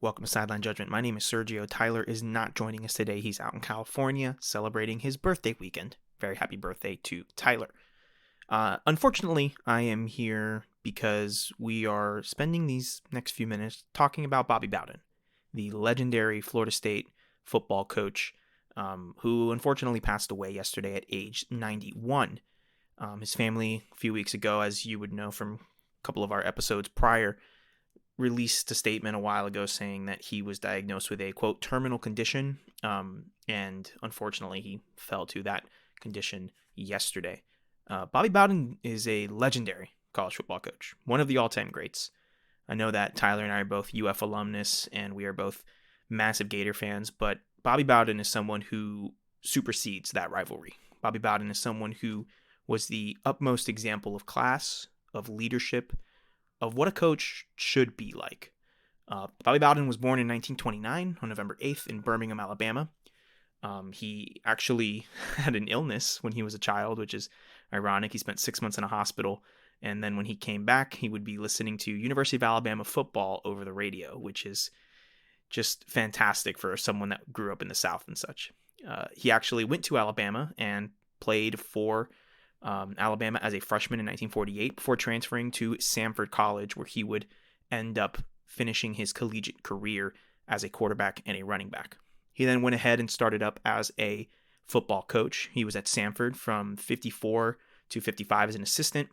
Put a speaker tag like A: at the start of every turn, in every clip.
A: Welcome to Sideline Judgment. My name is Sergio. Tyler is not joining us today. He's out in California celebrating his birthday weekend. Very happy birthday to Tyler. Unfortunately, I am here because we are spending these next few minutes talking about Bobby Bowden, the legendary Florida State football coach who unfortunately passed away yesterday at age 91. His family, a few weeks ago, as you would know from a couple of our episodes prior, released a statement a while ago saying that he was diagnosed with a, quote, terminal condition, and unfortunately he fell to that condition yesterday. Bobby Bowden is a legendary college football coach, one of the all-time greats. I know that Tyler and I are both UF alumnus, and we are both massive Gator fans, but Bobby Bowden is someone who supersedes that rivalry. Bobby Bowden is someone who was the utmost example of class, of leadership, of what a coach should be like. Bobby Bowden was born in 1929 on November 8th in Birmingham, Alabama. He actually had an illness when he was a child, which is ironic. He spent 6 months in a hospital, and then when he came back, he would be listening to University of Alabama football over the radio, which is just fantastic for someone that grew up in the South and such. He actually went to Alabama and played for Alabama as a freshman in 1948 before transferring to Samford College, where he would end up finishing his collegiate career as a quarterback and a running back. He then went ahead and started up as a football coach. He was at Samford from 54 to 55 as an assistant,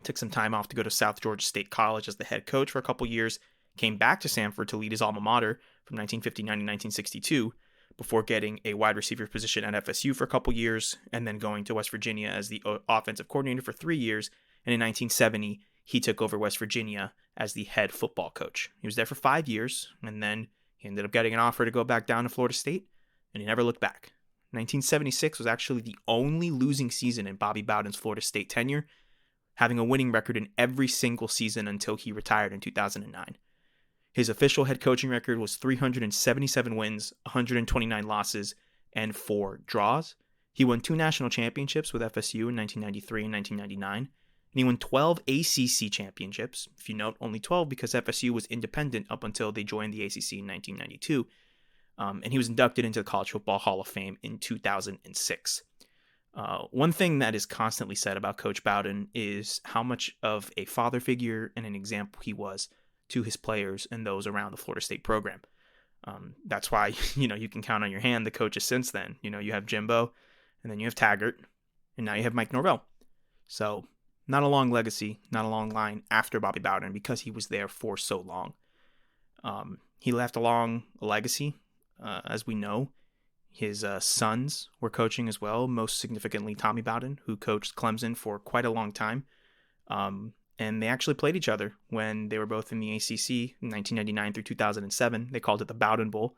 A: took some time off to go to South Georgia State College as the head coach for a couple years, came back to Samford to lead his alma mater from 1959 to 1962, before getting a wide receiver position at FSU for a couple years, and then going to West Virginia as the offensive coordinator for 3 years. And in 1970, he took over West Virginia as the head football coach. He was there for 5 years, and then he ended up getting an offer to go back down to Florida State, and he never looked back. 1976 was actually the only losing season in Bobby Bowden's Florida State tenure, having a winning record in every single season until he retired in 2009. His official head coaching record was 377 wins, 129 losses, and 4 draws. He won 2 national championships with FSU in 1993 and 1999, and he won 12 ACC championships. If you note, only 12 because FSU was independent up until they joined the ACC in 1992. And he was inducted into the College Football Hall of Fame in 2006. One thing that is constantly said about Coach Bowden is how much of a father figure and an example he was to his players and those around the Florida State program. That's why, you can count on your hand the coaches since then. You have Jimbo, and then you have Taggart, and now you have Mike Norvell. So not a long legacy, not a long line after Bobby Bowden because he was there for so long. He left along a legacy, as we know. His sons were coaching as well, most significantly Tommy Bowden, who coached Clemson for quite a long time. And they actually played each other when they were both in the ACC in 1999 through 2007. They called it the Bowden Bowl.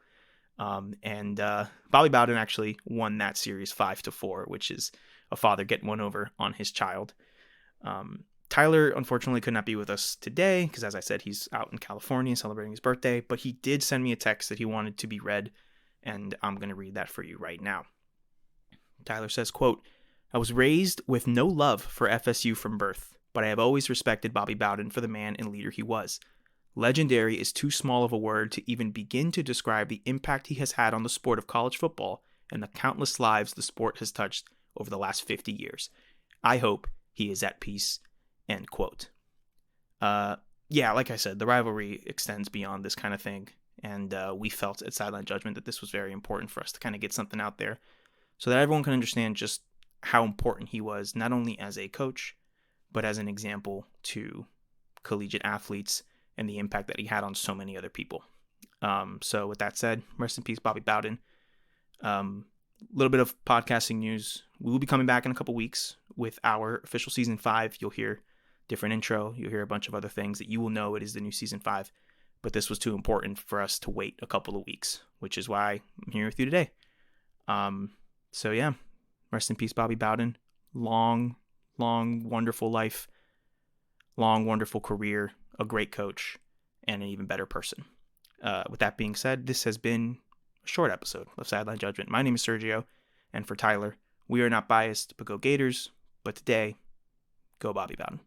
A: And Bobby Bowden actually won that series 5-4, which is a father getting one over on his child. Tyler, unfortunately, could not be with us today because, as I said, he's out in California celebrating his birthday. But he did send me a text that he wanted to be read, and I'm going to read that for you right now. Tyler says, quote, "I was raised with no love for FSU from birth, but I have always respected Bobby Bowden for the man and leader he was. Legendary is too small of a word to even begin to describe the impact he has had on the sport of college football and the countless lives the sport has touched over the last 50 years. I hope he is at peace." End quote. Yeah, like I said, the rivalry extends beyond this kind of thing, and we felt at Sideline Judgment that this was very important for us to kind of get something out there so that everyone can understand just how important he was, not only as a coach, but as an example to collegiate athletes and the impact that he had on so many other people. So with that said, rest in peace, Bobby Bowden. Little bit of podcasting news. We will be coming back in a couple weeks with our official season 5. You'll hear different intro. You'll hear a bunch of other things that you will know it is the new season 5. But this was too important for us to wait a couple of weeks, which is why I'm here with you today. So yeah, rest in peace, Bobby Bowden. Long, wonderful life, long, wonderful career, a great coach, and an even better person. With that being said, this has been a short episode of Sideline Judgment. My name is Sergio, and for Tyler, we are not biased, but go Gators. But today, go Bobby Bowden.